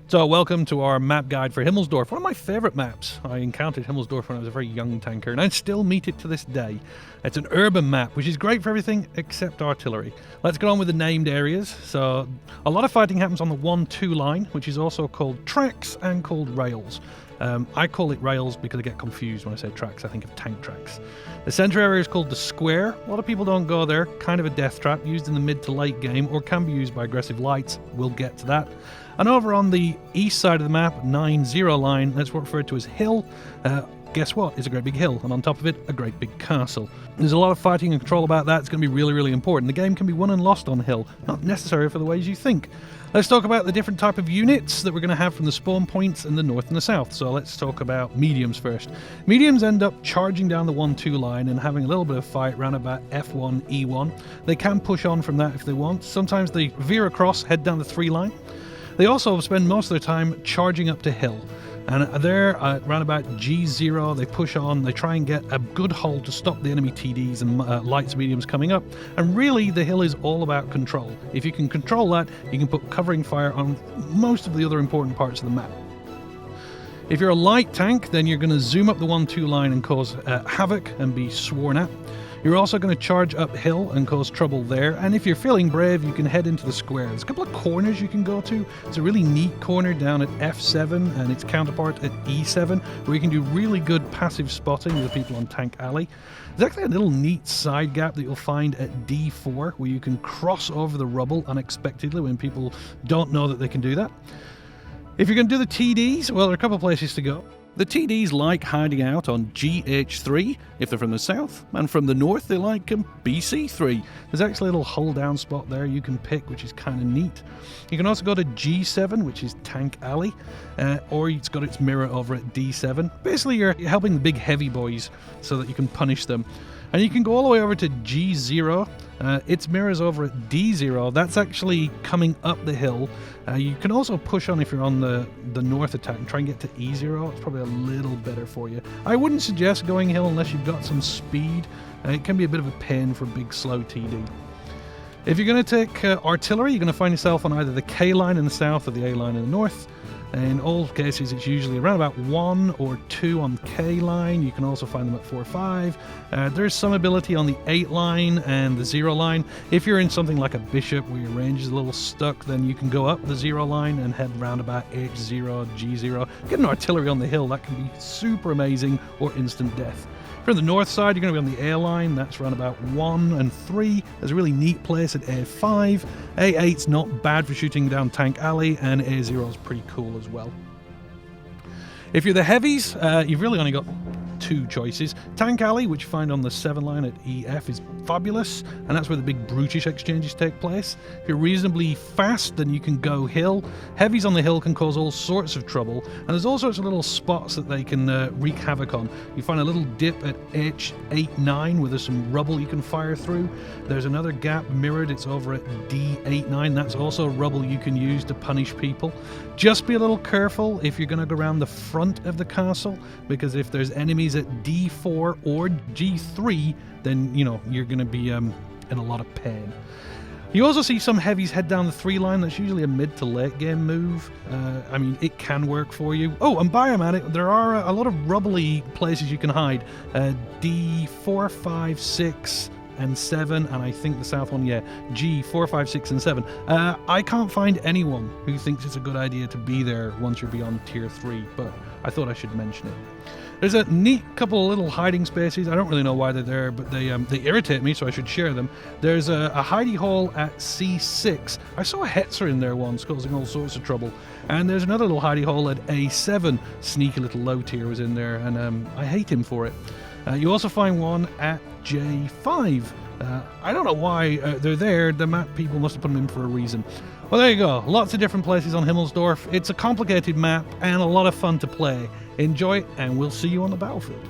So welcome to our map guide for Himmelsdorf, one of my favourite maps. I encountered Himmelsdorf when I was a very young tanker, and I still meet it to this day. It's an urban map, which is great for everything except artillery. Let's get on with the named areas. So a lot of fighting happens on the 1-2 line, which is also called tracks and called rails. I call it rails because I get confused when I say tracks. I think of tank tracks. The centre area is called the square. A lot of people don't go there. Kind of a death trap, used in the mid to late game, or can be used by aggressive lights. We'll get to that. And over on the east side of the map, 9-0 line, that's what's referred to as hill. Guess what? It's a great big hill, and on top of it, a great big castle. There's a lot of fighting and control about that. It's going to be really, really important. The game can be won and lost on hill, not necessary for the ways you think. Let's talk about the different type of units that we're going to have from the spawn points in the north and the south. So let's talk about mediums first. Mediums end up charging down the 1-2 line and having a little bit of fight around about F1, E1. They can push on from that if they want. Sometimes they veer across, head down the 3 line. They also spend most of their time charging up to hill. And there, around about G0, they push on, they try and get a good hold to stop the enemy TDs and lights mediums coming up. And really, the hill is all about control. If you can control that, you can put covering fire on most of the other important parts of the map. If you're a light tank, then you're going to zoom up the 1-2 line and cause havoc and be sworn at. You're also going to charge uphill and cause trouble there. And if you're feeling brave, you can head into the square. There's a couple of corners you can go to. It's a really neat corner down at F7 and its counterpart at E7, where you can do really good passive spotting with the people on Tank Alley. There's actually a little neat side gap that you'll find at D4, where you can cross over the rubble unexpectedly when people don't know that they can do that. If you're going to do the TDs, well, there are a couple of places to go. The TDs like hiding out on GH3 if they're from the south, and from the north they like BC3. There's actually a little hold down spot there you can pick, which is kind of neat. You can also go to G7, which is Tank Alley, or it's got its mirror over at D7. Basically you're helping the big heavy boys so that you can punish them. And you can go all the way over to G0. Its mirrors over at D0. That's actually coming up the hill. You can also push on if you're on the north attack and try and get to E0. It's probably a little better for you. I wouldn't suggest going hill unless you've got some speed. It can be a bit of a pain for big slow TD. If you're going to take artillery, you're going to find yourself on either the K line in the south or the A line in the north. In all cases, it's usually around about 1 or 2 on the K line. You can also find them at 4 or 5. There's some ability on the 8 line and the 0 line. If you're in something like a bishop where your range is a little stuck, then you can go up the 0 line and head round about H0, G0. Get an artillery on the hill, that can be super amazing, or instant death. If you're on the north side, you're going to be on the A line. That's around about 1 and 3. There's a really neat place at A5. A8's not bad for shooting down Tank Alley, and A0 is pretty cool as well. If you're the heavies, you've really only got 2 choices. Tank Alley, which you find on the 7 line at EF, is fabulous, and that's where the big brutish exchanges take place. If you're reasonably fast, then you can go hill. Heavies on the hill can cause all sorts of trouble, and there's all sorts of little spots that they can wreak havoc on. You find a little dip at H8-9 where there's some rubble you can fire through. There's another gap mirrored, it's over at D8-9. That's also rubble you can use to punish people. Just be a little careful if you're going to go around the front of the castle, because if there's enemies at D4 or G3, then, you know, you're going to be in a lot of pain. You also see some heavies head down the 3 line. That's usually a mid to late game move. I mean, it can work for you. Oh, and by at it, there are a lot of rubbly places you can hide. D4, 5, 6... and 7, and I think the south one, yeah, G4, 5, 6, and 7. I can't find anyone who thinks it's a good idea to be there once you're beyond tier 3, but I thought I should mention it. There's a neat couple of little hiding spaces. I don't really know why they're there, but they irritate me, so I should share them. There's a hidey hole at C6. I saw a Hetzer in there once, causing all sorts of trouble. And there's another little hidey hole at A7. Sneaky little low tier was in there, and I hate him for it. You also find one at J5. I don't know why they're there. The map people must have put them in for a reason. Well, there you go. Lots of different places on Himmelsdorf. It's a complicated map and a lot of fun to play. Enjoy it, and we'll see you on the battlefield.